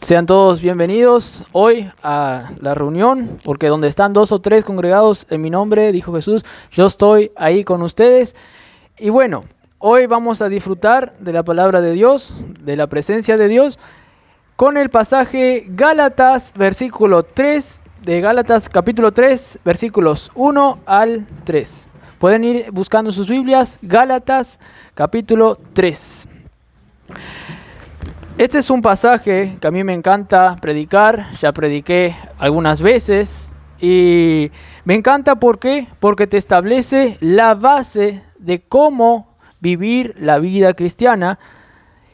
Sean todos bienvenidos hoy a la reunión, porque donde están 2 o 3 congregados en mi nombre, dijo Jesús, yo estoy ahí con ustedes. Y bueno, hoy vamos a disfrutar de la palabra de Dios, de la presencia de Dios, con el pasaje Gálatas, versículo 3, de Gálatas capítulo 3, versículos 1 al 3. Pueden ir buscando sus Biblias, Gálatas capítulo 3. Este es un pasaje que a mí me encanta predicar, ya prediqué algunas veces y me encanta ¿por qué? Porque te establece la base de cómo vivir la vida cristiana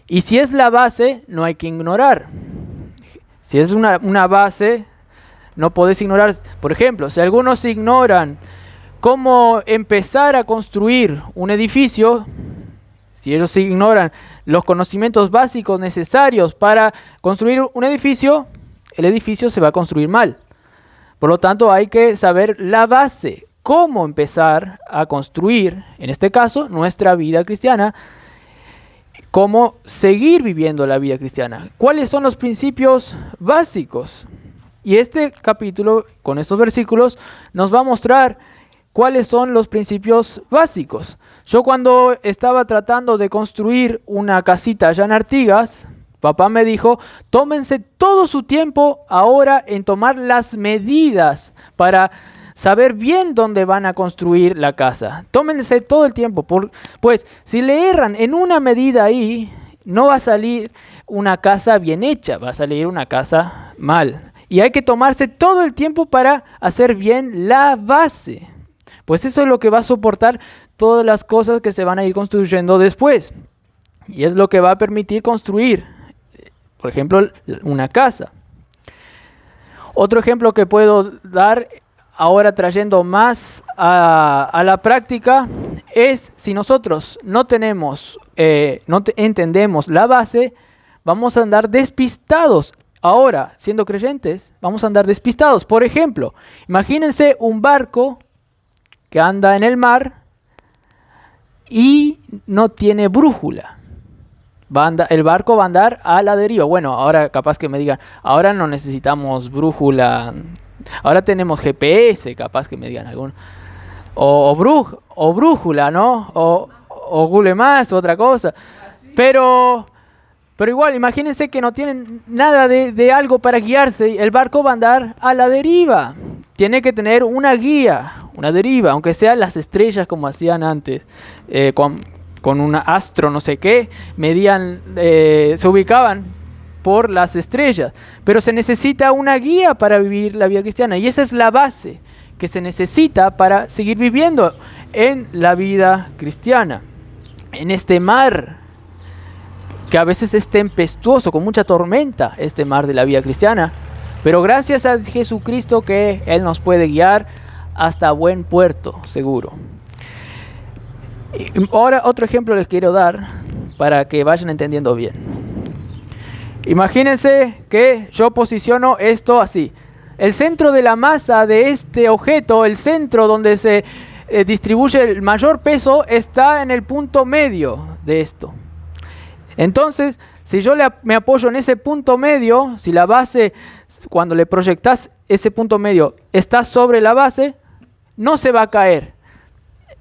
y si es la base no hay que ignorar. Si es una base no podés ignorar. Por ejemplo, si algunos ignoran cómo empezar a construir un edificio, si ellos ignoran los conocimientos básicos necesarios para construir un edificio, el edificio se va a construir mal. Por lo tanto, hay que saber la base, cómo empezar a construir, en este caso, nuestra vida cristiana, cómo seguir viviendo la vida cristiana. ¿Cuáles son los principios básicos? Y este capítulo, con estos versículos, nos va a mostrar ¿cuáles son los principios básicos? Yo cuando estaba tratando de construir una casita allá en Artigas, papá me dijo, tómense todo su tiempo ahora en tomar las medidas para saber bien dónde van a construir la casa. Tómense todo el tiempo, pues si le erran en una medida ahí, no va a salir una casa bien hecha, va a salir una casa mal. Y hay que tomarse todo el tiempo para hacer bien la base. Pues eso es lo que va a soportar todas las cosas que se van a ir construyendo después. Y es lo que va a permitir construir, por ejemplo, una casa. Otro ejemplo que puedo dar, ahora trayendo más a la práctica, es si nosotros no entendemos la base, vamos a andar despistados. Ahora, siendo creyentes, vamos a andar despistados. Por ejemplo, imagínense un barco que anda en el mar y no tiene brújula. El barco va a andar a la deriva. Bueno, ahora capaz que me digan, ahora no necesitamos brújula, ahora tenemos GPS, capaz que me digan alguno. O brújula, ¿no? O Google Maps, otra cosa. Pero igual, imagínense que no tienen nada de algo para guiarse. El barco va a andar a la deriva. Tiene que tener una guía, una deriva, aunque sean las estrellas como hacían antes, con un astro no sé qué, se ubicaban por las estrellas. Pero se necesita una guía para vivir la vida cristiana y esa es la base que se necesita para seguir viviendo en la vida cristiana. En este mar, que a veces es tempestuoso, con mucha tormenta, este mar de la vida cristiana. Pero gracias a Jesucristo que Él nos puede guiar hasta buen puerto, seguro. Y ahora otro ejemplo les quiero dar para que vayan entendiendo bien. Imagínense que yo posiciono esto así. El centro de la masa de este objeto, el centro donde se distribuye el mayor peso, está en el punto medio de esto. Entonces, si yo me apoyo en ese punto medio, si la base, cuando le proyectas ese punto medio, está sobre la base, no se va a caer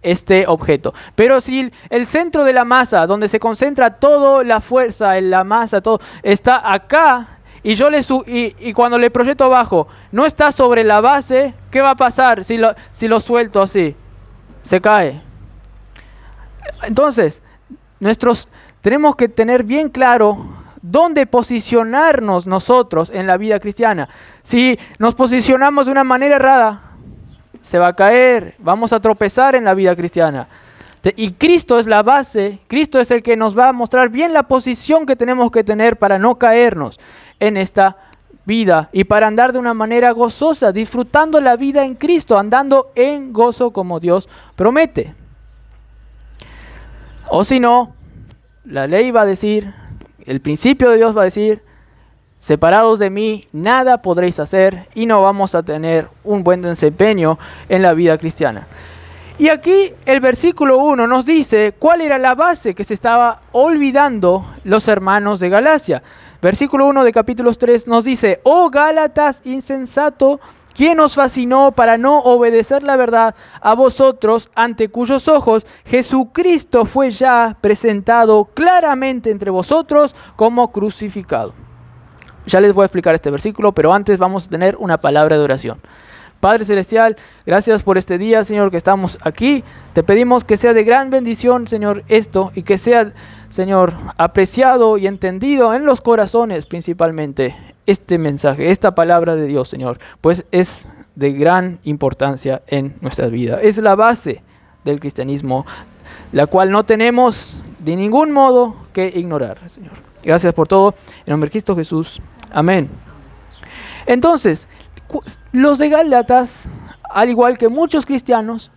este objeto. Pero si el centro de la masa, donde se concentra toda la fuerza en la masa, todo está acá, y cuando le proyecto abajo, no está sobre la base, ¿qué va a pasar si lo suelto así? Se cae. Entonces, tenemos que tener bien claro dónde posicionarnos nosotros en la vida cristiana. Si nos posicionamos de una manera errada, se va a caer, vamos a tropezar en la vida cristiana. Y Cristo es la base, Cristo es el que nos va a mostrar bien la posición que tenemos que tener para no caernos en esta vida y para andar de una manera gozosa, disfrutando la vida en Cristo, andando en gozo como Dios promete. O si no, la ley va a decir, el principio de Dios va a decir, separados de mí, nada podréis hacer y no vamos a tener un buen desempeño en la vida cristiana. Y aquí el versículo 1 nos dice cuál era la base que se estaba olvidando los hermanos de Galacia. Versículo 1 de capítulo 3 nos dice: oh Gálatas insensato, ¿quién os fascinó para no obedecer la verdad a vosotros, ante cuyos ojos Jesucristo fue ya presentado claramente entre vosotros como crucificado? Ya les voy a explicar este versículo, pero antes vamos a tener una palabra de oración. Padre Celestial, gracias por este día, Señor, que estamos aquí. Te pedimos que sea de gran bendición, Señor, esto, y que sea, Señor, apreciado y entendido en los corazones principalmente este mensaje, esta palabra de Dios, Señor, pues es de gran importancia en nuestra vida. Es la base del cristianismo, la cual no tenemos de ningún modo que ignorar, Señor. Gracias por todo, en nombre de Cristo Jesús. Amén. Entonces, los de Gálatas, al igual que muchos cristianos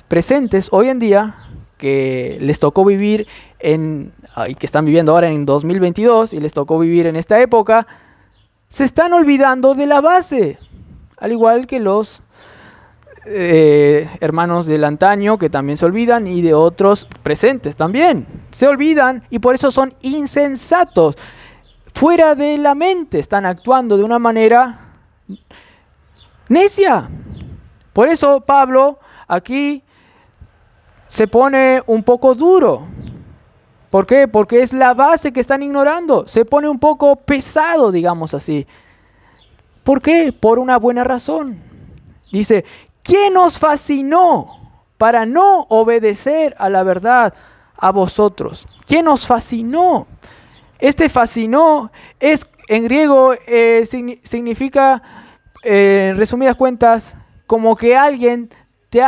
presentes hoy en día, que les tocó vivir y que están viviendo ahora en 2022 y les tocó vivir en esta época, se están olvidando de la base, al igual que los hermanos del antaño, que también se olvidan, y de otros presentes también se olvidan, y por eso son insensatos, fuera de la mente, están actuando de una manera necia. Por eso Pablo aquí se pone un poco duro. ¿Por qué? Porque es la base que están ignorando. Se pone un poco pesado, digamos así. ¿Por qué? Por una buena razón. Dice: ¿quién os fascinó para no obedecer a la verdad a vosotros? ¿Quién os fascinó? Este fascinó es en griego significa, en resumidas cuentas, como que alguien te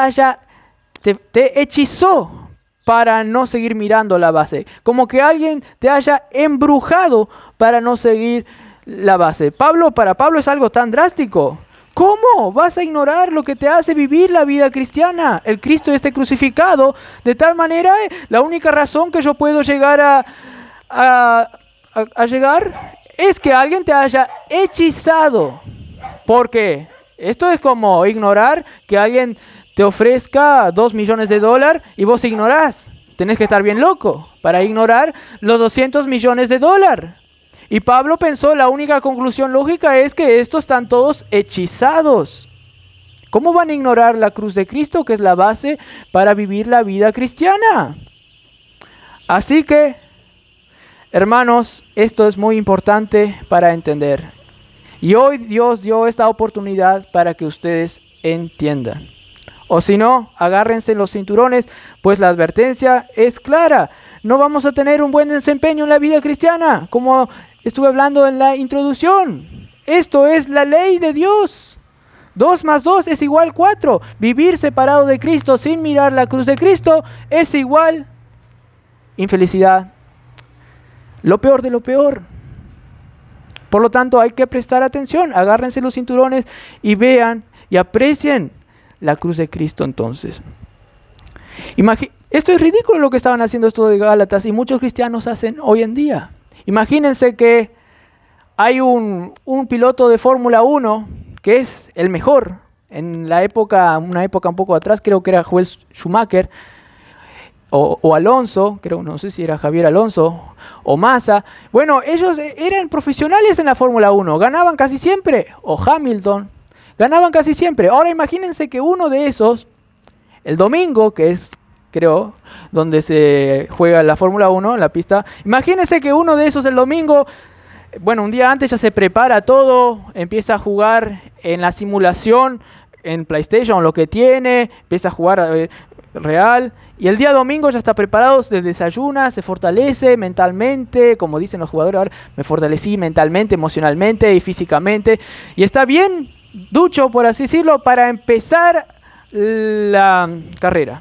hechizó para no seguir mirando la base. Como que alguien te haya embrujado para no seguir la base. Para Pablo es algo tan drástico. ¿Cómo vas a ignorar lo que te hace vivir la vida cristiana? El Cristo este crucificado. De tal manera, la única razón que yo puedo llegar a llegar es que alguien te haya hechizado. ¿Por qué? Esto es como ignorar que alguien te ofrezca $2 millones y vos ignorás. Tenés que estar bien loco para ignorar los $200 millones. Y Pablo pensó, la única conclusión lógica es que estos están todos hechizados. ¿Cómo van a ignorar la cruz de Cristo, que es la base para vivir la vida cristiana? Así que, hermanos, esto es muy importante para entender. Y hoy Dios dio esta oportunidad para que ustedes entiendan. O si no, agárrense los cinturones, pues la advertencia es clara. No vamos a tener un buen desempeño en la vida cristiana, como estuve hablando en la introducción. Esto es la ley de Dios. 2 más 2 es igual 4. Vivir separado de Cristo sin mirar la cruz de Cristo es igual infelicidad. Lo peor de lo peor. Por lo tanto, hay que prestar atención. Agárrense los cinturones y vean y aprecien la cruz de Cristo entonces. Esto es ridículo lo que estaban haciendo estos de Gálatas y muchos cristianos hacen hoy en día. Imagínense que hay un piloto de Fórmula 1 que es el mejor. En una época un poco atrás, creo que era Joel Schumacher o Alonso, no sé si era Javier Alonso o Massa. Bueno, ellos eran profesionales en la Fórmula 1, ganaban casi siempre. O Hamilton, ganaban casi siempre. Ahora imagínense que uno de esos, el domingo, que es, creo, donde se juega la Fórmula 1, en la pista, imagínense que uno de esos el domingo, bueno, un día antes ya se prepara todo, empieza a jugar en la simulación, en PlayStation, lo que tiene, empieza a jugar real, y el día domingo ya está preparado, se desayuna, se fortalece mentalmente, como dicen los jugadores ahora, me fortalecí mentalmente, emocionalmente y físicamente, y está bien ducho, por así decirlo, para empezar la carrera.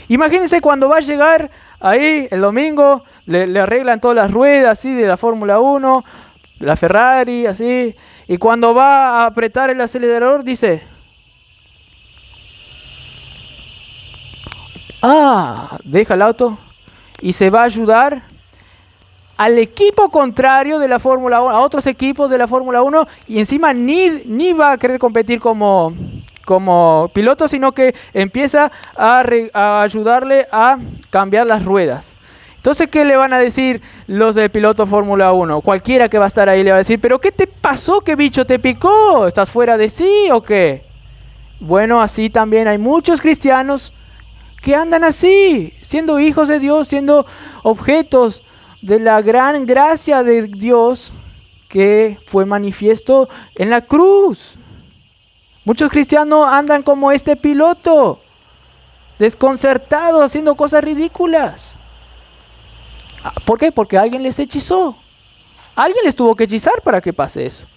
Imagínense cuando va a llegar ahí el domingo, le arreglan todas las ruedas así de la Fórmula 1, la Ferrari, así, y cuando va a apretar el acelerador dice: deja el auto y se va a ayudar al equipo contrario de la Fórmula 1, a otros equipos de la Fórmula 1, y encima ni va a querer competir como piloto, sino que empieza a ayudarle a cambiar las ruedas. Entonces, ¿qué le van a decir los del piloto Fórmula 1? Cualquiera que va a estar ahí le va a decir, ¿pero qué te pasó? ¿Qué bicho te picó? ¿Estás fuera de sí o qué? Bueno, así también hay muchos cristianos que andan así, siendo hijos de Dios, siendo objetos de la gran gracia de Dios que fue manifiesto en la cruz. Muchos cristianos andan como este piloto, desconcertados, haciendo cosas ridículas. ¿Por qué? Porque alguien les hechizó. Alguien les tuvo que hechizar para que pase eso.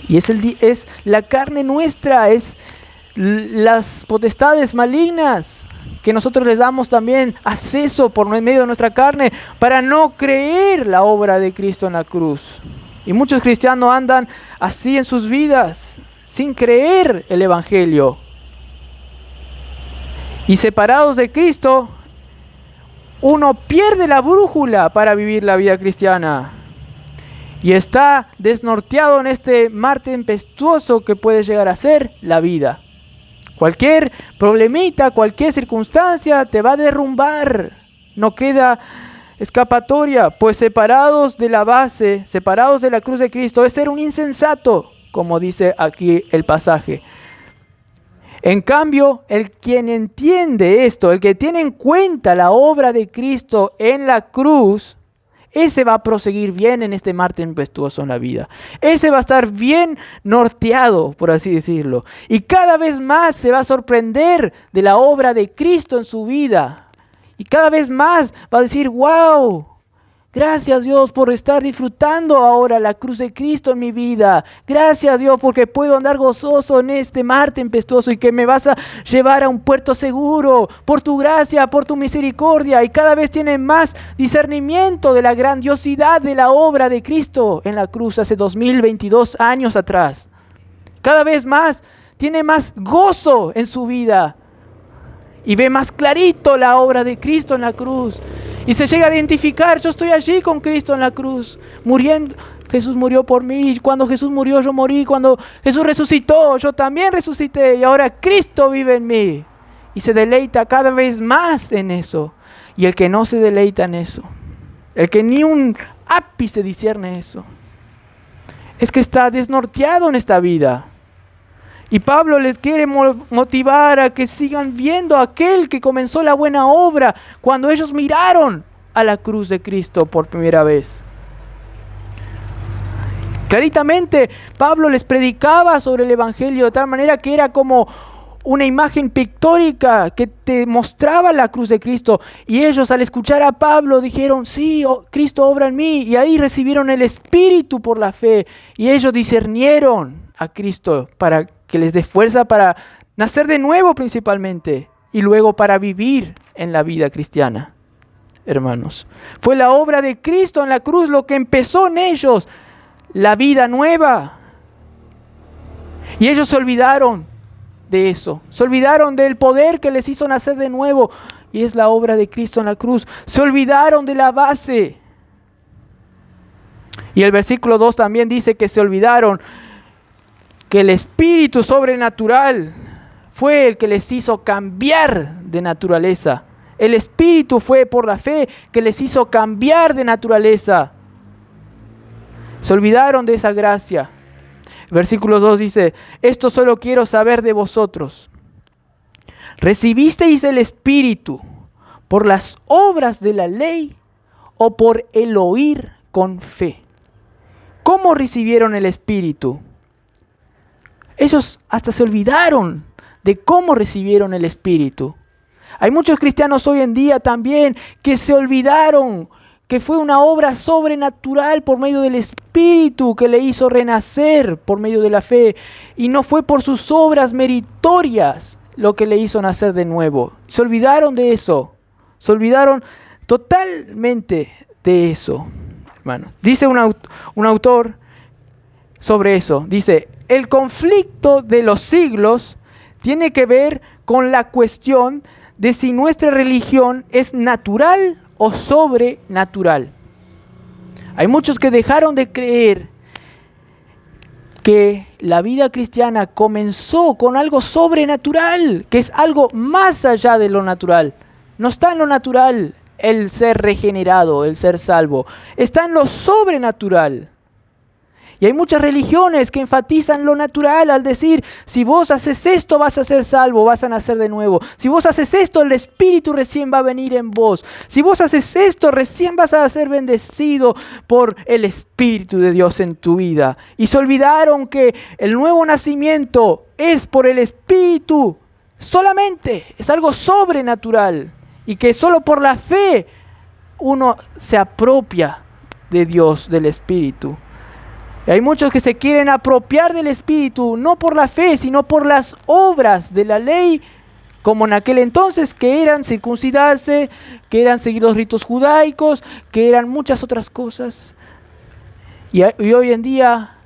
Y es la carne nuestra, es las potestades malignas que nosotros les damos también acceso por medio de nuestra carne para no creer la obra de Cristo en la cruz. Y muchos cristianos andan así en sus vidas, sin creer el Evangelio. Y separados de Cristo, uno pierde la brújula para vivir la vida cristiana. Y está desnorteado en este mar tempestuoso que puede llegar a ser la vida. Cualquier problemita, cualquier circunstancia te va a derrumbar. No queda escapatoria, pues separados de la base, separados de la cruz de Cristo, es ser un insensato, como dice aquí el pasaje. En cambio, el quien entiende esto, el que tiene en cuenta la obra de Cristo en la cruz, ese va a proseguir bien en este mar tempestuoso en la vida. Ese va a estar bien norteado, por así decirlo. Y cada vez más se va a sorprender de la obra de Cristo en su vida. Y cada vez más va a decir, wow, gracias Dios por estar disfrutando ahora la cruz de Cristo en mi vida. Gracias Dios porque puedo andar gozoso en este mar tempestuoso y que me vas a llevar a un puerto seguro por tu gracia, por tu misericordia. Y cada vez tiene más discernimiento de la grandiosidad de la obra de Cristo en la cruz hace 2022 años atrás. Cada vez más tiene más gozo en su vida y ve más clarito la obra de Cristo en la cruz. Y se llega a identificar, yo estoy allí con Cristo en la cruz, muriendo. Jesús murió por mí, cuando Jesús murió yo morí, cuando Jesús resucitó yo también resucité y ahora Cristo vive en mí. Y se deleita cada vez más en eso. Y el que no se deleita en eso, el que ni un ápice discierne eso, es que está desnorteado en esta vida. Y Pablo les quiere motivar a que sigan viendo a aquel que comenzó la buena obra cuando ellos miraron a la cruz de Cristo por primera vez. Claritamente, Pablo les predicaba sobre el Evangelio de tal manera que era como una imagen pictórica que te mostraba la cruz de Cristo. Y ellos al escuchar a Pablo dijeron, sí, Cristo obra en mí. Y ahí recibieron el Espíritu por la fe. Y ellos discernieron a Cristo para que les dé fuerza para nacer de nuevo principalmente y luego para vivir en la vida cristiana. Hermanos, fue la obra de Cristo en la cruz lo que empezó en ellos la vida nueva. Y ellos se olvidaron de eso, se olvidaron del poder que les hizo nacer de nuevo y es la obra de Cristo en la cruz. Se olvidaron de la base. Y el versículo 2 también dice que se olvidaron que el Espíritu sobrenatural fue el que les hizo cambiar de naturaleza. El Espíritu fue por la fe que les hizo cambiar de naturaleza. Se olvidaron de esa gracia. Versículo 2 dice, esto solo quiero saber de vosotros. ¿Recibisteis el Espíritu por las obras de la ley o por el oír con fe? ¿Cómo recibieron el Espíritu? Ellos hasta se olvidaron de cómo recibieron el Espíritu. Hay muchos cristianos hoy en día también que se olvidaron que fue una obra sobrenatural por medio del Espíritu que le hizo renacer por medio de la fe. Y no fue por sus obras meritorias lo que le hizo nacer de nuevo. Se olvidaron de eso. Se olvidaron totalmente de eso, hermano. Dice un autor sobre eso. Dice, el conflicto de los siglos tiene que ver con la cuestión de si nuestra religión es natural o sobrenatural. Hay muchos que dejaron de creer que la vida cristiana comenzó con algo sobrenatural, que es algo más allá de lo natural. No está en lo natural, el ser regenerado, el ser salvo. Está en lo sobrenatural. Y hay muchas religiones que enfatizan lo natural al decir, si vos haces esto vas a ser salvo, vas a nacer de nuevo. Si vos haces esto, el Espíritu recién va a venir en vos. Si vos haces esto, recién vas a ser bendecido por el Espíritu de Dios en tu vida. Y se olvidaron que el nuevo nacimiento es por el Espíritu solamente, es algo sobrenatural. Y que solo por la fe uno se apropia de Dios, del Espíritu. Y hay muchos que se quieren apropiar del Espíritu, no por la fe, sino por las obras de la ley, como en aquel entonces, que eran circuncidarse, que eran seguir los ritos judaicos, que eran muchas otras cosas. Y hoy en día,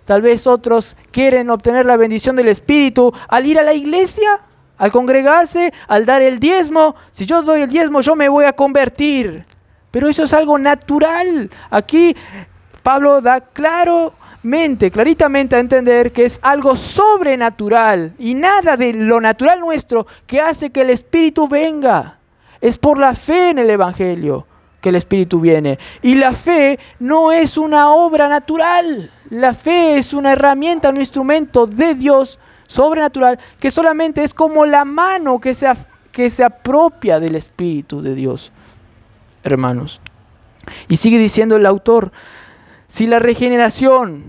tal vez otros quieren obtener la bendición del Espíritu al ir a la iglesia, al congregarse, al dar el diezmo. Si yo doy el diezmo, yo me voy a convertir. Pero eso es algo natural. Aquí Pablo da claritamente a entender que es algo sobrenatural y nada de lo natural nuestro que hace que el Espíritu venga. Es por la fe en el Evangelio que el Espíritu viene. Y la fe no es una obra natural. La fe es una herramienta, un instrumento de Dios sobrenatural que solamente es como la mano que se apropia del Espíritu de Dios, hermanos. Y sigue diciendo el autor, si la regeneración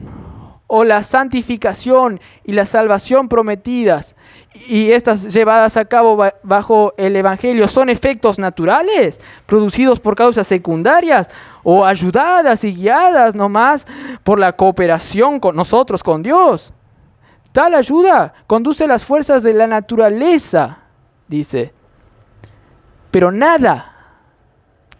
o la santificación y la salvación prometidas y estas llevadas a cabo bajo el Evangelio son efectos naturales, producidos por causas secundarias o ayudadas y guiadas nomás por la cooperación con nosotros, con Dios, tal ayuda conduce las fuerzas de la naturaleza, dice, pero nada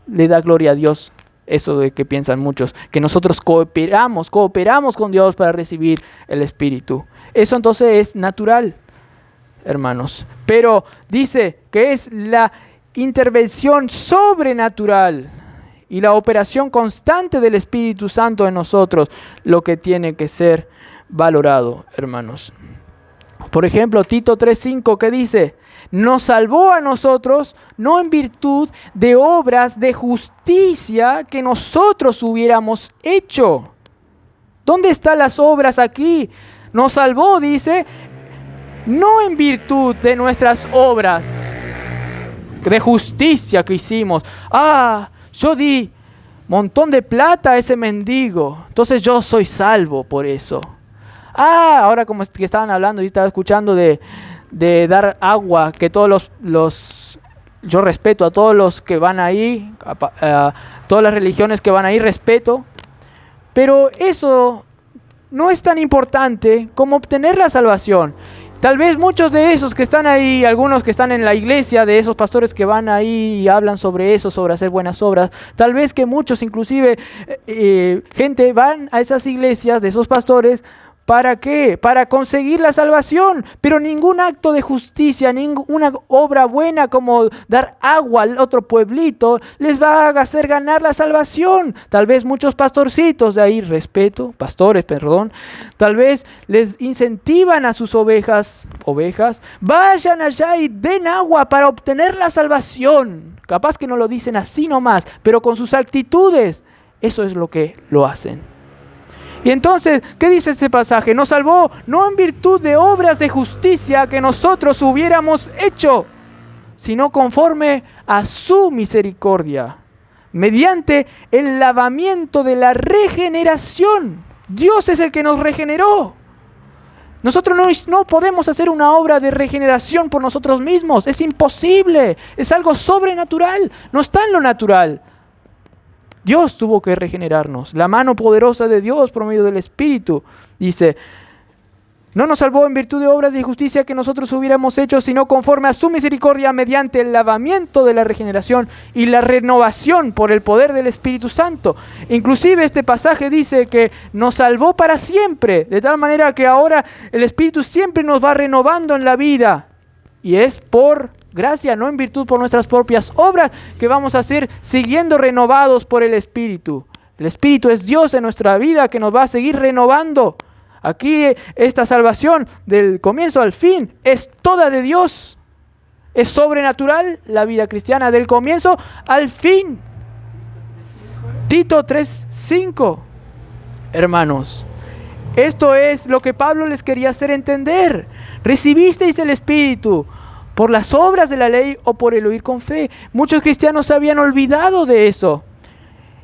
le da gloria a Dios. Eso de que piensan muchos, que nosotros cooperamos con Dios para recibir el Espíritu. Eso entonces es natural, hermanos. Pero dice que es la intervención sobrenatural y la operación constante del Espíritu Santo en nosotros lo que tiene que ser valorado, hermanos. Por ejemplo, Tito 3:5, que dice, nos salvó a nosotros, no en virtud de obras de justicia que nosotros hubiéramos hecho. ¿Dónde están las obras aquí? Nos salvó, dice, no en virtud de nuestras obras de justicia que hicimos. Yo di montón de plata a ese mendigo, entonces yo soy salvo por eso. Ahora como que estaban hablando y estaba escuchando de dar agua, que todos yo respeto a todos los que van ahí, a todas las religiones que van ahí, respeto, pero eso no es tan importante como obtener la salvación. Tal vez muchos de esos que están ahí, algunos que están en la iglesia, de esos pastores que van ahí y hablan sobre eso, sobre hacer buenas obras, tal vez que muchos, inclusive gente, van a esas iglesias de esos pastores. ¿Para qué? Para conseguir la salvación, pero ningún acto de justicia, ninguna obra buena como dar agua al otro pueblito les va a hacer ganar la salvación. Tal vez muchos pastorcitos de ahí, pastores, tal vez les incentivan a sus ovejas, vayan allá y den agua para obtener la salvación. Capaz que no lo dicen así nomás, pero con sus actitudes, eso es lo que lo hacen. Y entonces, ¿qué dice este pasaje? Nos salvó no en virtud de obras de justicia que nosotros hubiéramos hecho, sino conforme a su misericordia, mediante el lavamiento de la regeneración. Dios es el que nos regeneró. Nosotros no podemos hacer una obra de regeneración por nosotros mismos. Es imposible. Es algo sobrenatural. No está en lo natural. Dios tuvo que regenerarnos. La mano poderosa de Dios por medio del Espíritu. Dice, no nos salvó en virtud de obras de justicia que nosotros hubiéramos hecho, sino conforme a su misericordia mediante el lavamiento de la regeneración y la renovación por el poder del Espíritu Santo. Inclusive este pasaje dice que nos salvó para siempre, de tal manera que ahora el Espíritu siempre nos va renovando en la vida. Y es por gracia, no en virtud por nuestras propias obras, que vamos a ser siguiendo renovados por el Espíritu. El Espíritu es Dios en nuestra vida que nos va a seguir renovando. Aquí esta salvación del comienzo al fin es toda de Dios. Es sobrenatural la vida cristiana del comienzo al fin. Tito 3:5. Hermanos, esto es lo que Pablo les quería hacer entender. ¿Recibisteis el Espíritu por las obras de la ley o por el oír con fe? Muchos cristianos se habían olvidado de eso.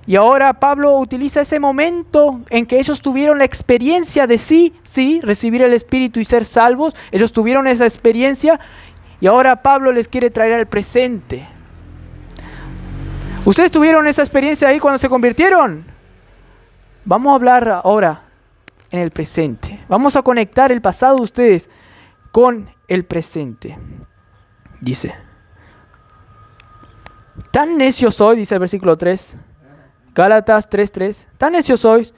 Y ahora Pablo utiliza ese momento en que ellos tuvieron la experiencia de sí, recibir el Espíritu y ser salvos. Ellos tuvieron esa experiencia y ahora Pablo les quiere traer al presente. ¿Ustedes tuvieron esa experiencia ahí cuando se convirtieron? Vamos a hablar ahora en el presente. Vamos a conectar el pasado de ustedes con el presente. Dice, tan necios sois, dice el versículo 3, Gálatas 3:3, tan necios sois,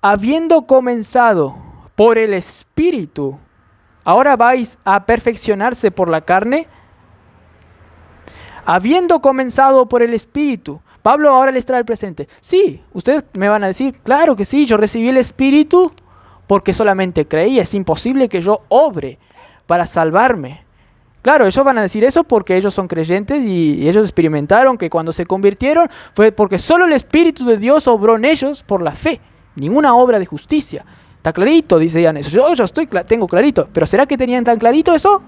habiendo comenzado por el Espíritu, ¿ahora vais a perfeccionarse por la carne? Habiendo comenzado por el Espíritu. Pablo ahora les trae el presente. Sí, ustedes me van a decir, claro que sí, yo recibí el Espíritu porque solamente creí. Es imposible que yo obre para salvarme. Claro, ellos van a decir eso porque ellos son creyentes y ellos experimentaron que cuando se convirtieron fue porque solo el Espíritu de Dios obró en ellos por la fe. Ninguna obra de justicia. Está clarito, decían eso. Yo tengo clarito. ¿Pero será que tenían tan clarito eso?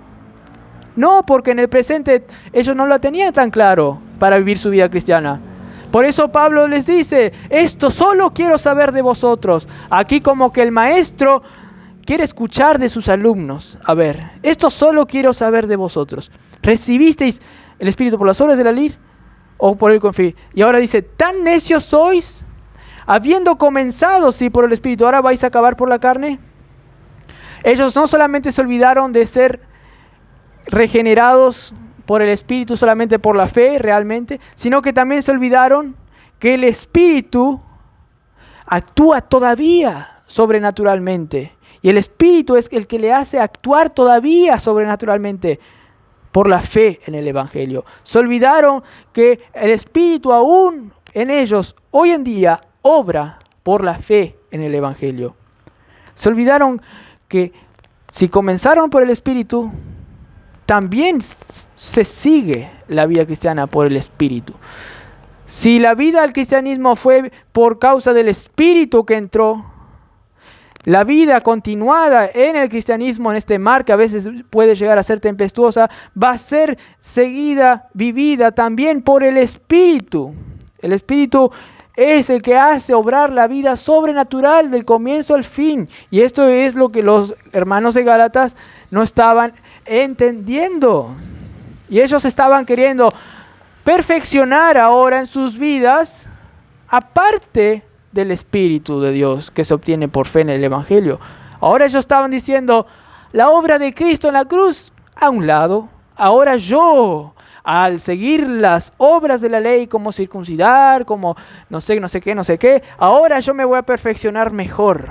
No, porque en el presente ellos no lo tenían tan claro para vivir su vida cristiana. Por eso Pablo les dice, esto solo quiero saber de vosotros. Aquí como que el maestro quiere escuchar de sus alumnos. A ver, esto solo quiero saber de vosotros. ¿Recibisteis el Espíritu por las obras de la ley o por el confiar? Y ahora dice, tan necios sois, habiendo comenzado por el Espíritu, ¿ahora vais a acabar por la carne? Ellos no solamente se olvidaron de ser regenerados por el Espíritu solamente por la fe realmente, sino que también se olvidaron que el Espíritu actúa todavía sobrenaturalmente. Y el Espíritu es el que le hace actuar todavía sobrenaturalmente por la fe en el Evangelio. Se olvidaron que el Espíritu aún en ellos hoy en día obra por la fe en el Evangelio. Se olvidaron que si comenzaron por el Espíritu, también se sigue la vida cristiana por el Espíritu. Si la vida del cristianismo fue por causa del Espíritu que entró, la vida continuada en el cristianismo, en este mar que a veces puede llegar a ser tempestuosa, va a ser seguida, vivida también por el Espíritu. El Espíritu es el que hace obrar la vida sobrenatural del comienzo al fin. Y esto es lo que los hermanos de Gálatas no estaban entendiendo. Y ellos estaban queriendo perfeccionar ahora en sus vidas, aparte del Espíritu de Dios que se obtiene por fe en el Evangelio. Ahora ellos estaban diciendo, la obra de Cristo en la cruz a un lado. Ahora yo, al seguir las obras de la ley, como circuncidar, como no sé qué, ahora yo me voy a perfeccionar mejor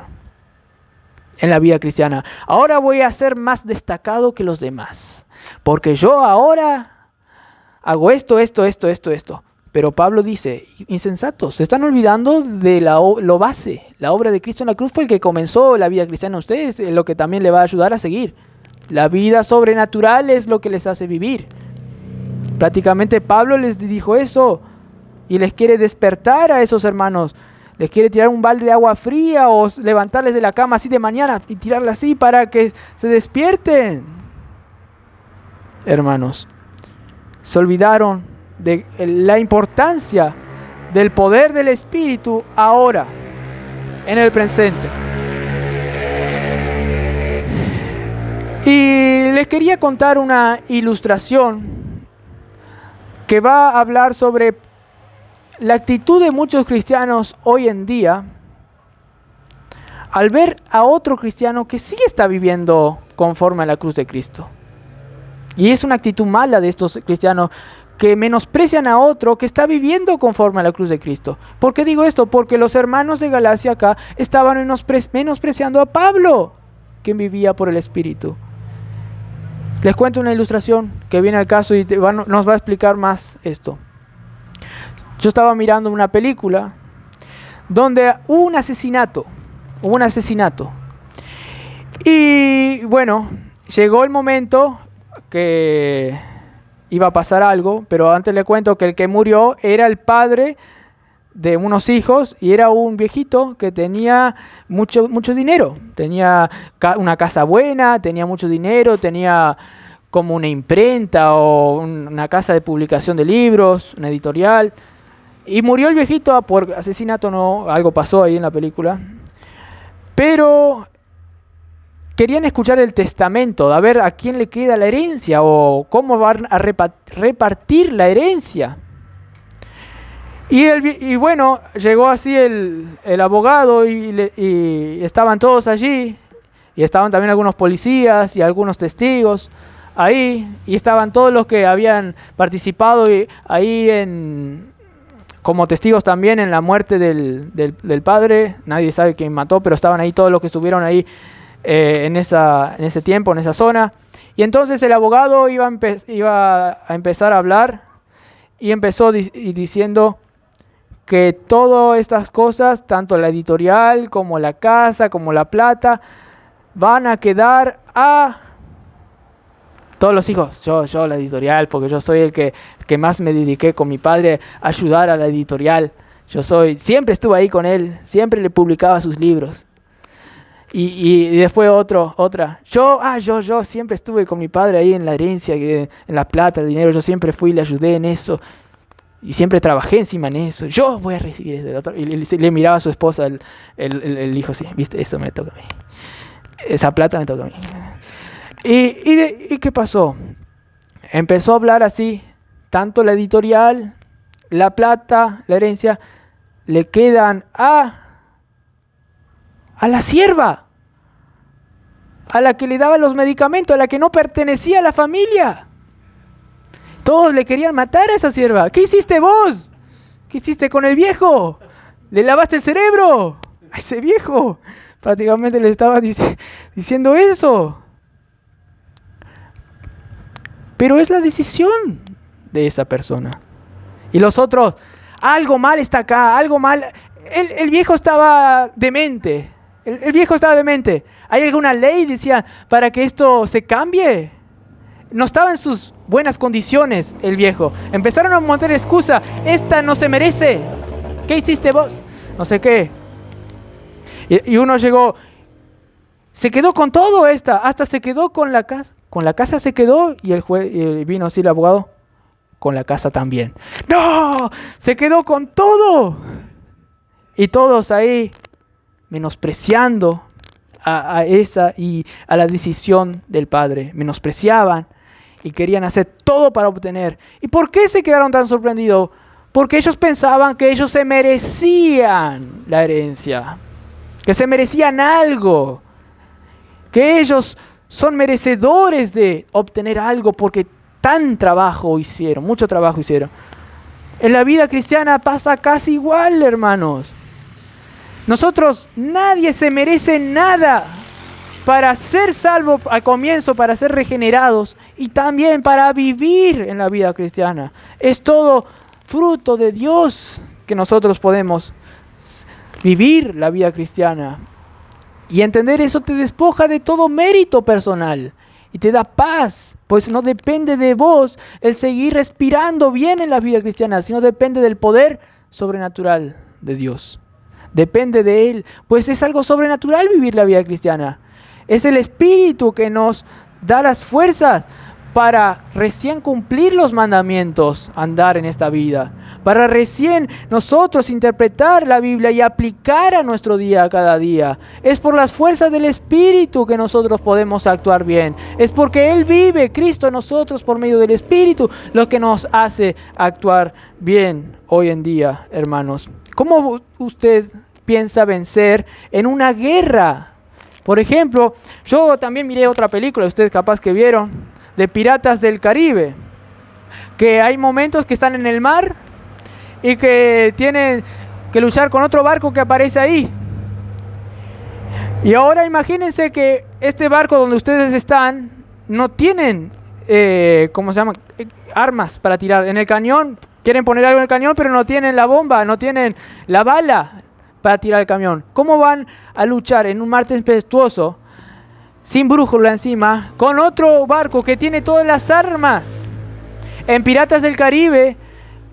en la vida cristiana. Ahora voy a ser más destacado que los demás, porque yo ahora hago esto. Pero Pablo dice, insensatos, se están olvidando de lo base. La obra de Cristo en la cruz fue el que comenzó la vida cristiana a ustedes, es lo que también le va a ayudar a seguir. La vida sobrenatural es lo que les hace vivir. Prácticamente Pablo les dijo eso y les quiere despertar a esos hermanos. Les quiere tirar un balde de agua fría o levantarles de la cama así de mañana y tirarla así para que se despierten. Hermanos, se olvidaron de la importancia del poder del Espíritu ahora, en el presente. Y les quería contar una ilustración que va a hablar sobre la actitud de muchos cristianos hoy en día al ver a otro cristiano que sí está viviendo conforme a la cruz de Cristo. Y es una actitud mala de estos cristianos que menosprecian a otro que está viviendo conforme a la cruz de Cristo. ¿Por qué digo esto? Porque los hermanos de Galacia acá estaban menospreciando a Pablo, quien vivía por el Espíritu. Les cuento una ilustración que viene al caso y nos va a explicar más esto. Yo estaba mirando una película donde hubo un asesinato. Y bueno, llegó el momento que iba a pasar algo, pero antes le cuento que el que murió era el padre de unos hijos y era un viejito que tenía mucho dinero. Tenía una casa buena, tenía mucho dinero, tenía como una imprenta o una casa de publicación de libros, una editorial. Y murió el viejito por asesinato, no, algo pasó ahí en la película. Pero querían escuchar el testamento, a ver a quién le queda la herencia o cómo van a repartir la herencia. Y bueno, llegó así el abogado y estaban todos allí, y estaban también algunos policías y algunos testigos ahí, y estaban todos los que habían participado ahí como testigos también en la muerte del padre. Nadie sabe quién mató, pero estaban ahí todos los que estuvieron ahí en ese tiempo, en esa zona. Y entonces el abogado iba a empezar a hablar y empezó diciendo que todas estas cosas, tanto la editorial como la casa, como la plata, van a quedar a todos los hijos. Yo la editorial, porque yo soy el que más me dediqué con mi padre a ayudar a la editorial. Siempre estuve ahí con él, siempre le publicaba sus libros. Y después otra. Yo siempre estuve con mi padre ahí en la herencia, en la plata, el dinero. Yo siempre fui y le ayudé en eso. Y siempre trabajé encima en eso. Yo voy a recibir eso. Otro. Y le miraba a su esposa, el hijo, sí, viste, eso me toca a mí. Esa plata me toca a mí. ¿Y qué pasó? Empezó a hablar así. Tanto la editorial, la plata, la herencia, le quedan a la sierva, a la que le daba los medicamentos, a la que no pertenecía a la familia. Todos le querían matar a esa sierva. ¿Qué hiciste vos? ¿Qué hiciste con el viejo? ¿Le lavaste el cerebro a ese viejo? Prácticamente le estaba diciendo eso. Pero es la decisión de esa persona. Y los otros, algo mal está acá, algo mal. El viejo estaba demente. El viejo estaba demente. ¿Hay alguna ley, decían, para que esto se cambie? No estaba en sus buenas condiciones el viejo. Empezaron a montar excusa. Esta no se merece. ¿Qué hiciste vos? No sé qué. Y uno llegó. Se quedó con todo esta. Hasta se quedó con la casa. Con la casa se quedó y el juez vino así el abogado. Con la casa también. ¡No! Se quedó con todo. Y todos ahí menospreciando a esa y a la decisión del padre. Menospreciaban y querían hacer todo para obtener. ¿Y por qué se quedaron tan sorprendidos? Porque ellos pensaban que ellos se merecían la herencia, que se merecían algo, que ellos son merecedores de obtener algo porque tan trabajo hicieron, mucho trabajo hicieron. En la vida cristiana pasa casi igual, hermanos. Nosotros, nadie se merece nada para ser salvo al comienzo, para ser regenerados y también para vivir en la vida cristiana. Es todo fruto de Dios que nosotros podemos vivir la vida cristiana. Y entender eso te despoja de todo mérito personal y te da paz, pues no depende de vos el seguir respirando bien en la vida cristiana, sino depende del poder sobrenatural de Dios. Depende de Él, pues es algo sobrenatural vivir la vida cristiana. Es el Espíritu que nos da las fuerzas para recién cumplir los mandamientos, andar en esta vida. Para recién nosotros interpretar la Biblia y aplicar a nuestro día cada día. Es por las fuerzas del Espíritu que nosotros podemos actuar bien. Es porque Él vive, Cristo en nosotros por medio del Espíritu, lo que nos hace actuar bien hoy en día, hermanos. ¿Cómo usted piensa vencer en una guerra? Por ejemplo, yo también miré otra película, ustedes capaz que vieron, de Piratas del Caribe, que hay momentos que están en el mar y que tienen que luchar con otro barco que aparece ahí. Y ahora imagínense que este barco donde ustedes están no tienen, armas para tirar. En el cañón, quieren poner algo en el cañón, pero no tienen la bomba, no tienen la bala para tirar el camión. ¿Cómo van a luchar en un mar tempestuoso, sin brújula encima, con otro barco que tiene todas las armas? En Piratas del Caribe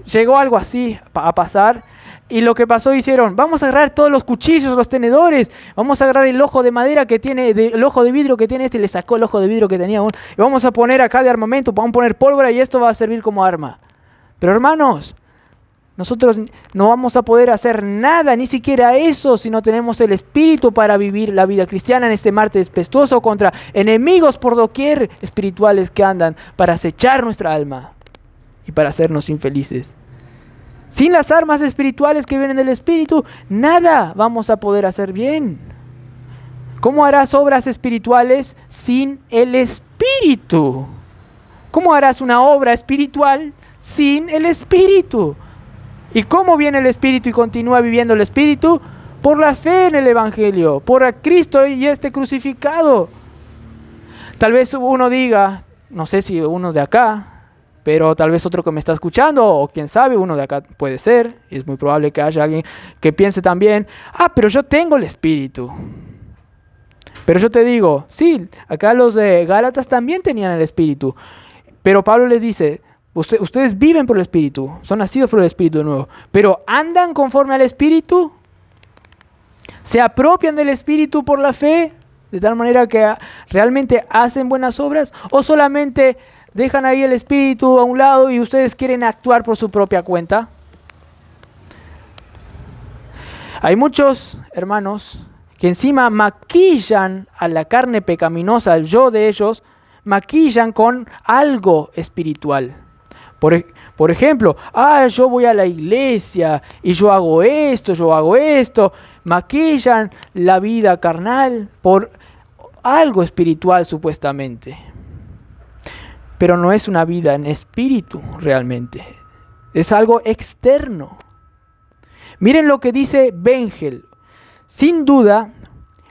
llegó algo así a pasar. Y lo que pasó, hicieron, vamos a agarrar todos los cuchillos, los tenedores, vamos a agarrar el ojo de madera que tiene, el ojo de vidrio que tiene este, y le sacó el ojo de vidrio que tenía uno, y vamos a poner acá de armamento, vamos a poner pólvora y esto va a servir como arma. Pero hermanos, nosotros no vamos a poder hacer nada, ni siquiera eso, si no tenemos el espíritu para vivir la vida cristiana en este mar tempestuoso contra enemigos por doquier espirituales que andan para acechar nuestra alma y para hacernos infelices. Sin las armas espirituales que vienen del Espíritu, nada vamos a poder hacer bien. ¿Cómo harás obras espirituales sin el Espíritu? ¿Cómo harás una obra espiritual sin el Espíritu? ¿Y cómo viene el Espíritu y continúa viviendo el Espíritu? Por la fe en el Evangelio, por a Cristo y este crucificado. Tal vez uno diga, no sé si uno de acá, pero tal vez otro que me está escuchando, o quién sabe, uno de acá puede ser, y es muy probable que haya alguien que piense también, pero yo tengo el Espíritu. Pero yo te digo, sí, acá los de Gálatas también tenían el Espíritu, pero Pablo les dice, ustedes viven por el Espíritu, son nacidos por el Espíritu de nuevo, pero ¿andan conforme al Espíritu? ¿Se apropian del Espíritu por la fe, de tal manera que realmente hacen buenas obras, o solamente dejan ahí el Espíritu a un lado y ustedes quieren actuar por su propia cuenta? Hay muchos hermanos que encima maquillan a la carne pecaminosa, al yo de ellos, maquillan con algo espiritual. Por ejemplo, yo voy a la iglesia y yo hago esto. Maquillan la vida carnal por algo espiritual supuestamente. Pero no es una vida en espíritu realmente. Es algo externo. Miren lo que dice Bengel. Sin duda,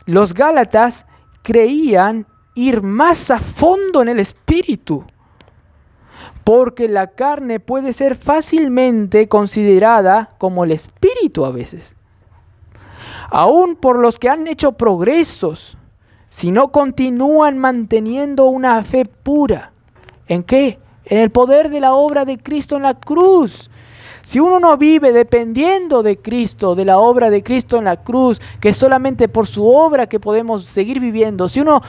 los Gálatas creían ir más a fondo en el espíritu, porque la carne puede ser fácilmente considerada como el espíritu a veces. Aún por los que han hecho progresos, si no continúan manteniendo una fe pura. ¿En qué? En el poder de la obra de Cristo en la cruz. Si uno no vive dependiendo de Cristo, de la obra de Cristo en la cruz, que es solamente por su obra que podemos seguir viviendo, si uno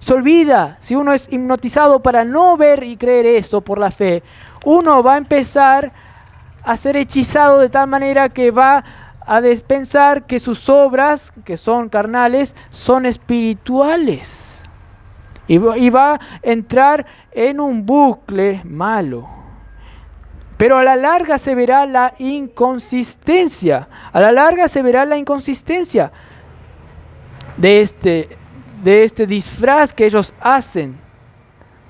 se olvida, si uno es hipnotizado para no ver y creer eso por la fe, uno va a empezar a ser hechizado de tal manera que va a pensar que sus obras, que son carnales, son espirituales. Y va a entrar en un bucle malo. Pero a la larga se verá la inconsistencia. A la larga se verá la inconsistencia de este disfraz que ellos hacen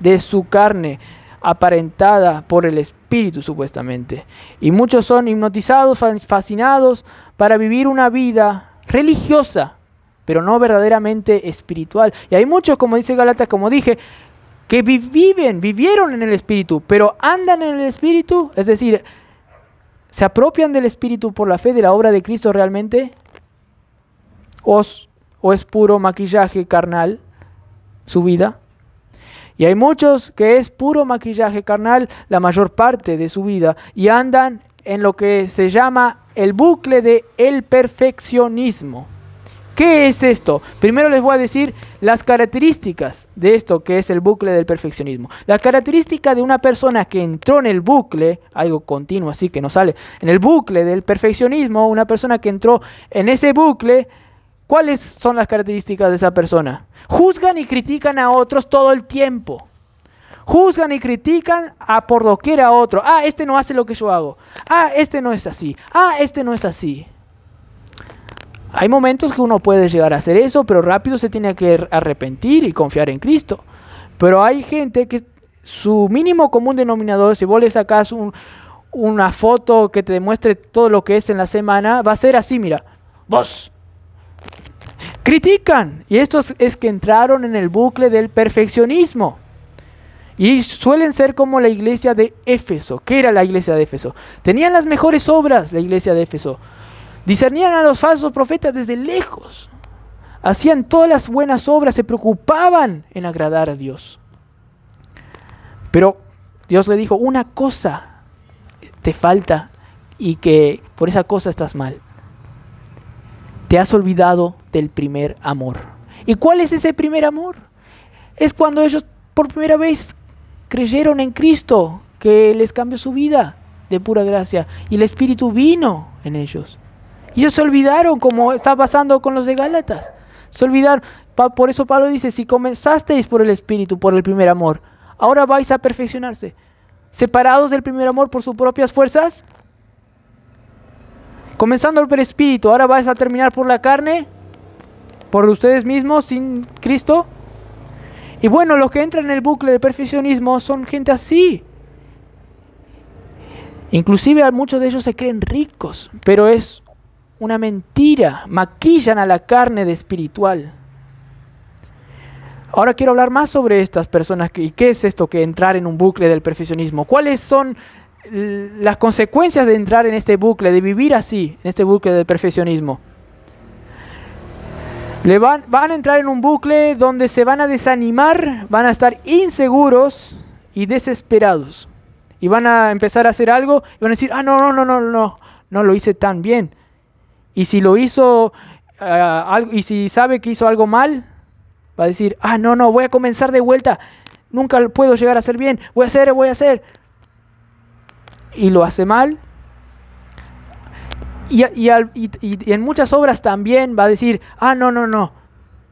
de su carne aparentada por el Espíritu supuestamente. Y muchos son hipnotizados, fascinados para vivir una vida religiosa, pero no verdaderamente espiritual. Y hay muchos, como dice Gálatas, como dije, que vivieron en el Espíritu, pero andan en el Espíritu, es decir, ¿se apropian del Espíritu por la fe de la obra de Cristo realmente? ¿O es puro maquillaje carnal su vida? Y hay muchos que es puro maquillaje carnal la mayor parte de su vida y andan en lo que se llama el bucle de el perfeccionismo. ¿Qué es esto? Primero les voy a decir las características de esto que es el bucle del perfeccionismo. La característica de una persona que entró en el bucle, algo continuo así que no sale, en el bucle del perfeccionismo, una persona que entró en ese bucle, ¿cuáles son las características de esa persona? Juzgan y critican a otros todo el tiempo. Juzgan y critican a por doquier a otro. Este no hace lo que yo hago. Este no es así. Este no es así. Hay momentos que uno puede llegar a hacer eso, pero rápido se tiene que arrepentir y confiar en Cristo. Pero hay gente que su mínimo común denominador, si vos le sacás una foto que te demuestre todo lo que es en la semana, va a ser así, mira. Vos. Critican. Y estos es que entraron en el bucle del perfeccionismo. Y suelen ser como la iglesia de Éfeso. ¿Qué era la iglesia de Éfeso? Tenían las mejores obras la iglesia de Éfeso. Discernían a los falsos profetas desde lejos. Hacían todas las buenas obras, se preocupaban en agradar a Dios. Pero Dios le dijo, una cosa te falta y que por esa cosa estás mal. Te has olvidado del primer amor. ¿Y cuál es ese primer amor? Es cuando ellos por primera vez creyeron en Cristo, que les cambió su vida de pura gracia y el Espíritu vino en ellos. Y ellos se olvidaron, como está pasando con los de Gálatas. Se olvidaron. Por eso Pablo dice, si comenzasteis por el Espíritu, por el primer amor, ahora vais a perfeccionarse. Separados del primer amor por sus propias fuerzas, comenzando por el Espíritu, ahora vais a terminar por la carne, por ustedes mismos, sin Cristo. Y bueno, los que entran en el bucle del perfeccionismo son gente así. Inclusive muchos de ellos se creen ricos, pero es una mentira. Maquillan a la carne de espiritual. Ahora quiero hablar más sobre estas personas y qué es esto que entrar en un bucle del perfeccionismo. ¿Cuáles son las consecuencias de entrar en este bucle, de vivir así, en este bucle del perfeccionismo? Van a entrar en un bucle donde se van a desanimar, van a estar inseguros y desesperados. Y van a empezar a hacer algo y van a decir, no lo hice tan bien. Y si lo hizo, y si sabe que hizo algo mal, va a decir, voy a comenzar de vuelta. Nunca puedo llegar a hacer bien. Voy a hacer. Y lo hace mal. Y en muchas obras también va a decir,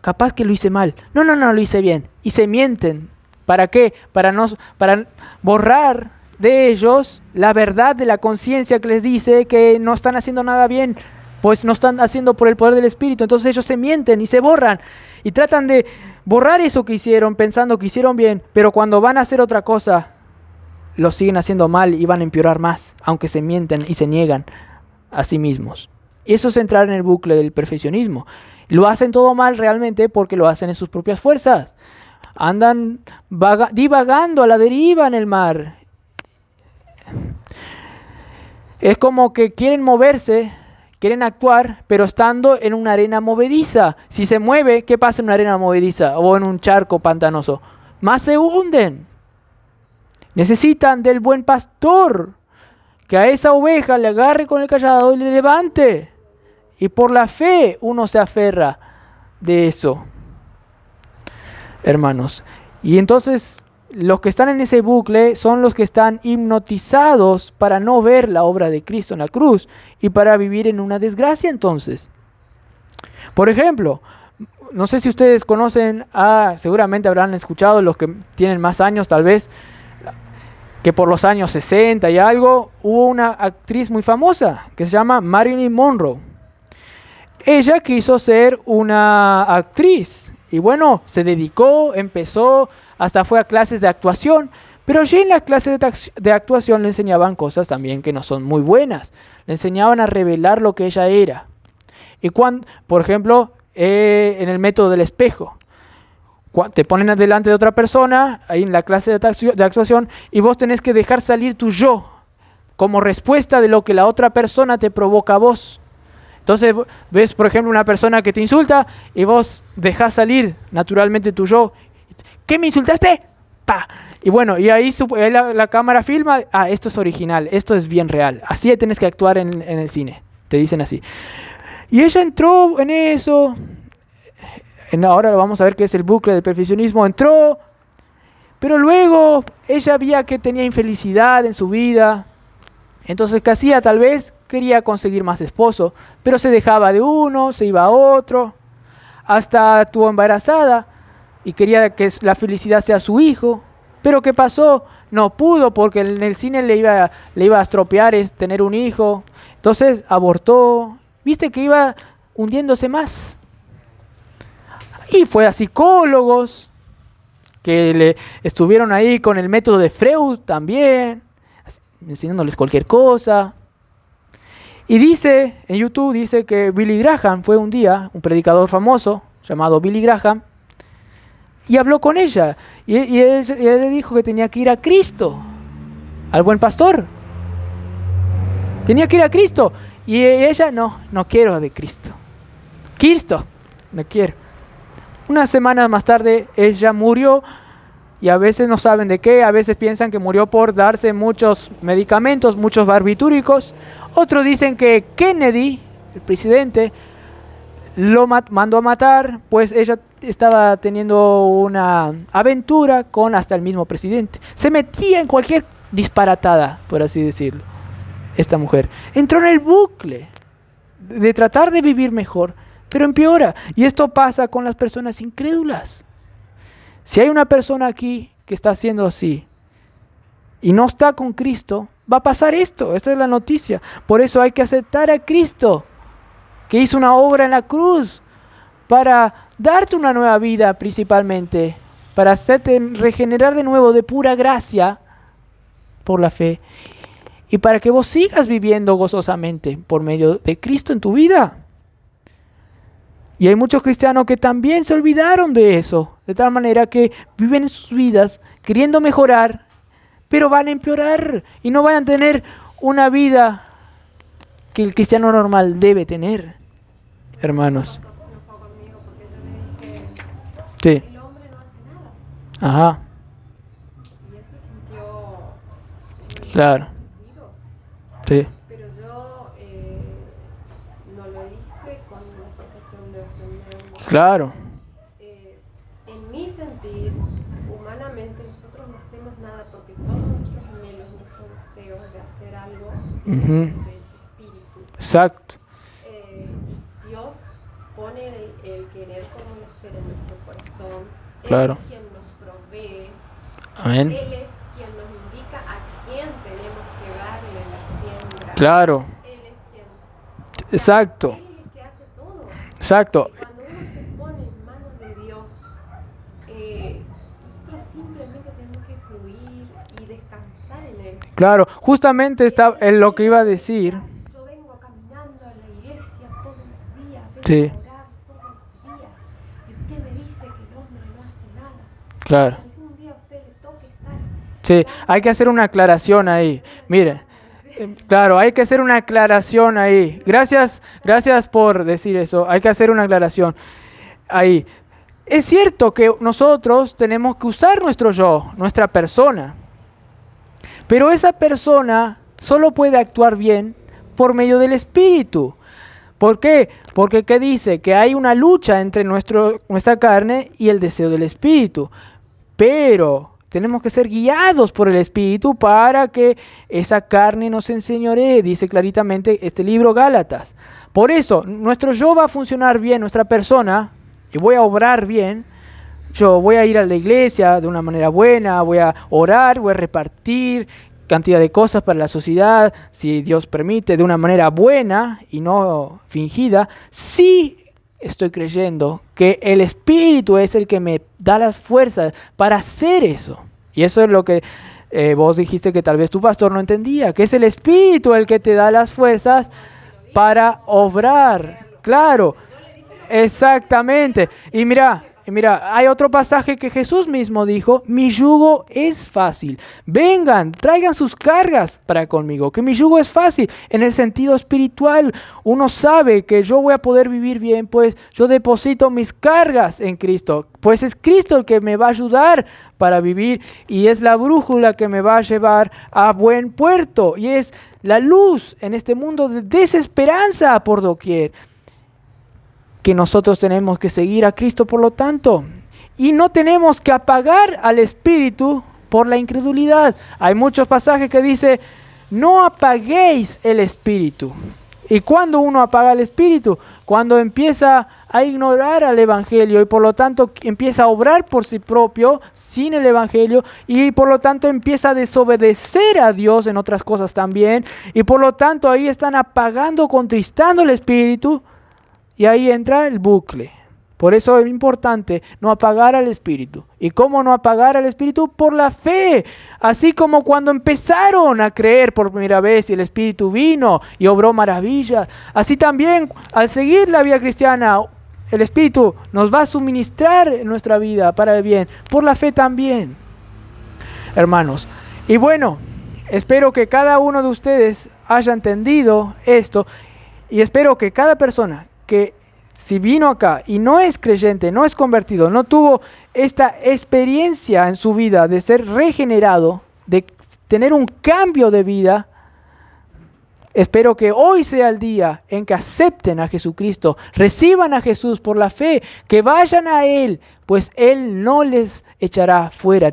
capaz que lo hice mal. No, lo hice bien. Y se mienten. ¿Para qué? Para borrar de ellos la verdad de la conciencia que les dice que no están haciendo nada bien, pues no están haciendo por el poder del Espíritu. Entonces ellos se mienten y se borran y tratan de borrar eso que hicieron pensando que hicieron bien, pero cuando van a hacer otra cosa lo siguen haciendo mal y van a empeorar más, aunque se mienten y se niegan a sí mismos. Eso es entrar en el bucle del perfeccionismo. Lo hacen todo mal realmente porque lo hacen en sus propias fuerzas. Andan divagando a la deriva en el mar. Es como que quieren moverse, quieren actuar, pero estando en una arena movediza. Si se mueve, ¿qué pasa en una arena movediza o en un charco pantanoso? Más se hunden. Necesitan del buen pastor, que a esa oveja le agarre con el cayado y le levante. Y por la fe uno se aferra de eso, hermanos. Y entonces los que están en ese bucle son los que están hipnotizados para no ver la obra de Cristo en la cruz y para vivir en una desgracia entonces. Por ejemplo, no sé si ustedes conocen, seguramente habrán escuchado, los que tienen más años tal vez, que por los años 60 y algo, hubo una actriz muy famosa que se llama Marilyn Monroe. Ella quiso ser una actriz y bueno, se dedicó, empezó, hasta fue a clases de actuación, pero allí en las clases de actuación le enseñaban cosas también que no son muy buenas. Le enseñaban a revelar lo que ella era. Y por ejemplo, en el método del espejo. Te ponen delante de otra persona, ahí en la clase de actuación, y vos tenés que dejar salir tu yo, como respuesta de lo que la otra persona te provoca a vos. Entonces ves, por ejemplo, una persona que te insulta, y vos dejás salir naturalmente tu yo. ¿Qué me insultaste? ¡Pah! Y bueno, y ahí la cámara filma, esto es original, esto es bien real. Así tenés que actuar en el cine, te dicen así. Y ella entró en eso. Ahora vamos a ver qué es el bucle del perfeccionismo. Entró, pero luego ella veía que tenía infelicidad en su vida. Entonces, ¿qué hacía? Tal vez quería conseguir más esposo, pero se dejaba de uno, se iba a otro, hasta estuvo embarazada y quería que la felicidad sea su hijo. Pero ¿qué pasó? No pudo porque en el cine le iba a estropear tener un hijo. Entonces abortó. ¿Viste que iba hundiéndose más? Y fue a psicólogos que le estuvieron ahí con el método de Freud también, enseñándoles cualquier cosa. Y dice, en YouTube dice que Billy Graham fue un día, un predicador famoso llamado Billy Graham, y habló con ella. Y él le dijo que tenía que ir a Cristo, al buen pastor. Tenía que ir a Cristo. Y ella, no quiero de Cristo. Cristo, no quiero. Unas semanas más tarde ella murió y a veces no saben de qué, a veces piensan que murió por darse muchos medicamentos, muchos barbitúricos. Otros dicen que Kennedy, el presidente, lo mandó a matar, pues ella estaba teniendo una aventura con hasta el mismo presidente. Se metía en cualquier disparatada, por así decirlo. Esta mujer entró en el bucle de tratar de vivir mejor, pero empeora. Y esto pasa con las personas incrédulas. Si hay una persona aquí que está haciendo así y no está con Cristo, va a pasar esto. Esta es la noticia. Por eso hay que aceptar a Cristo, que hizo una obra en la cruz para darte una nueva vida, principalmente para hacerte regenerar de nuevo de pura gracia por la fe, y para que vos sigas viviendo gozosamente por medio de Cristo en tu vida. Y hay muchos cristianos que también se olvidaron de eso, de tal manera que viven en sus vidas queriendo mejorar, pero van a empeorar y no van a tener una vida que el cristiano normal debe tener, hermanos. Sí. El hombre no hace nada. Ajá. Y él se sintió Claro. ofendido. Sí. Pero yo no lo hice con la sensación de ofenderlo. Claro. En mi sentir, humanamente nosotros no hacemos nada porque todos nuestros anhelos, nuestros deseos de hacer algo Ujú. del espíritu. Exacto. Dios pone el querer como el hacer en nuestro corazón. Claro. Él es quien nos provee. Amén. Él es quien nos indica a quién tenemos que darle la siembra. Claro. Él es quien. Exacto. Él es el que hace todo. Exacto. Y cuando uno se pone en manos de Dios, nosotros simplemente tenemos que fluir y descansar en Él. Claro. Justamente está en lo que iba a decir. Yo vengo caminando a la iglesia todos los días, vengo Sí. a orar todos los días, y usted me dice que el hombre no hace nada. Claro. Si algún día a usted le toque estar Sí, hay que hacer una aclaración ahí. Mire, claro, hay que hacer una aclaración ahí. Gracias por decir eso. Hay que hacer una aclaración ahí. Es cierto que nosotros tenemos que usar nuestro yo, nuestra persona. Pero esa persona solo puede actuar bien por medio del Espíritu. ¿Por qué? Porque ¿qué dice? Que hay una lucha entre nuestra carne y el deseo del Espíritu. Pero tenemos que ser guiados por el Espíritu para que esa carne nos enseñoree, dice claritamente este libro Gálatas. Por eso, nuestro yo va a funcionar bien, nuestra persona, y voy a obrar bien. Yo voy a ir a la iglesia de una manera buena, voy a orar, voy a repartir cantidad de cosas para la sociedad, si Dios permite, de una manera buena y no fingida. Sí estoy creyendo que el Espíritu es el que me da las fuerzas para hacer eso. Y eso es lo que vos dijiste que tal vez tu pastor no entendía, que es el Espíritu el que te da las fuerzas para obrar. Claro, exactamente. Y mira, hay otro pasaje que Jesús mismo dijo: mi yugo es fácil. Vengan, traigan sus cargas para conmigo, que mi yugo es fácil. En el sentido espiritual, uno sabe que yo voy a poder vivir bien, pues yo deposito mis cargas en Cristo. Pues es Cristo el que me va a ayudar para vivir, y es la brújula que me va a llevar a buen puerto, y es la luz en este mundo de desesperanza por doquier, que nosotros tenemos que seguir a Cristo, por lo tanto. Y no tenemos que apagar al Espíritu por la incredulidad. Hay muchos pasajes que dice: no apaguéis el Espíritu. ¿Y cuándo uno apaga el Espíritu? Cuando empieza a ignorar al Evangelio y por lo tanto empieza a obrar por sí propio sin el Evangelio, y por lo tanto empieza a desobedecer a Dios en otras cosas también, y por lo tanto ahí están apagando, contristando el Espíritu. Y ahí entra el bucle. Por eso es importante no apagar al Espíritu. ¿Y cómo no apagar al Espíritu? Por la fe. Así como cuando empezaron a creer por primera vez y el Espíritu vino y obró maravillas. Así también, al seguir la vida cristiana, el Espíritu nos va a suministrar en nuestra vida para el bien. Por la fe también, hermanos. Y bueno, espero que cada uno de ustedes haya entendido esto. Y espero que cada persona que si vino acá y no es creyente, no es convertido, no tuvo esta experiencia en su vida de ser regenerado, de tener un cambio de vida, espero que hoy sea el día en que acepten a Jesucristo, reciban a Jesús por la fe, que vayan a Él, pues Él no les echará fuera.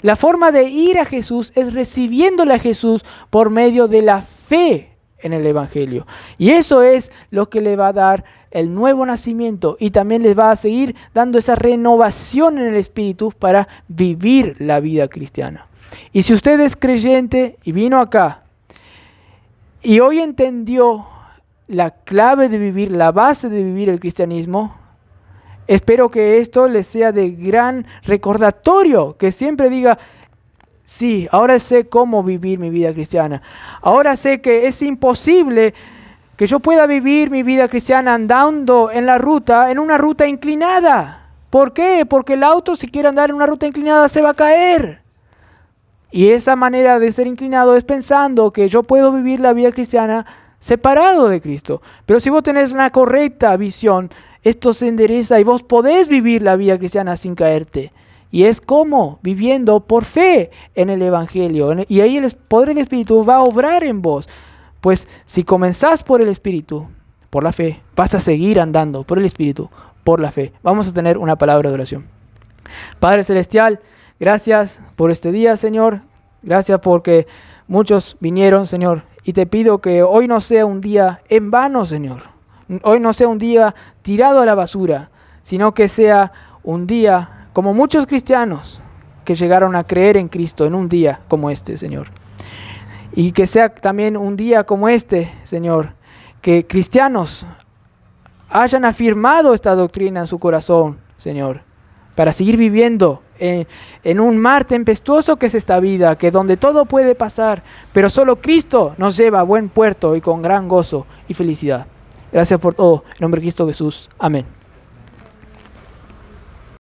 La forma de ir a Jesús es recibiéndole a Jesús por medio de la fe en el Evangelio. Y eso es lo que le va a dar el nuevo nacimiento y también les va a seguir dando esa renovación en el Espíritu para vivir la vida cristiana. Y si usted es creyente y vino acá y hoy entendió la clave de vivir, la base de vivir el cristianismo, espero que esto les sea de gran recordatorio, que siempre diga: sí, ahora sé cómo vivir mi vida cristiana. Ahora sé que es imposible que yo pueda vivir mi vida cristiana andando en una ruta inclinada. ¿Por qué? Porque el auto, si quiere andar en una ruta inclinada, se va a caer. Y esa manera de ser inclinado es pensando que yo puedo vivir la vida cristiana separado de Cristo. Pero si vos tenés una correcta visión, esto se endereza y vos podés vivir la vida cristiana sin caerte. Y es como viviendo por fe en el Evangelio. Y ahí el poder del Espíritu va a obrar en vos. Pues si comenzás por el Espíritu, por la fe, vas a seguir andando por el Espíritu, por la fe. Vamos a tener una palabra de oración. Padre Celestial, gracias por este día, Señor. Gracias porque muchos vinieron, Señor. Y te pido que hoy no sea un día en vano, Señor. Hoy no sea un día tirado a la basura, sino que sea un día como muchos cristianos que llegaron a creer en Cristo en un día como este, Señor. Y que sea también un día como este, Señor, que cristianos hayan afirmado esta doctrina en su corazón, Señor, para seguir viviendo en un mar tempestuoso que es esta vida, que donde todo puede pasar, pero solo Cristo nos lleva a buen puerto y con gran gozo y felicidad. Gracias por todo. En nombre de Cristo Jesús. Amén.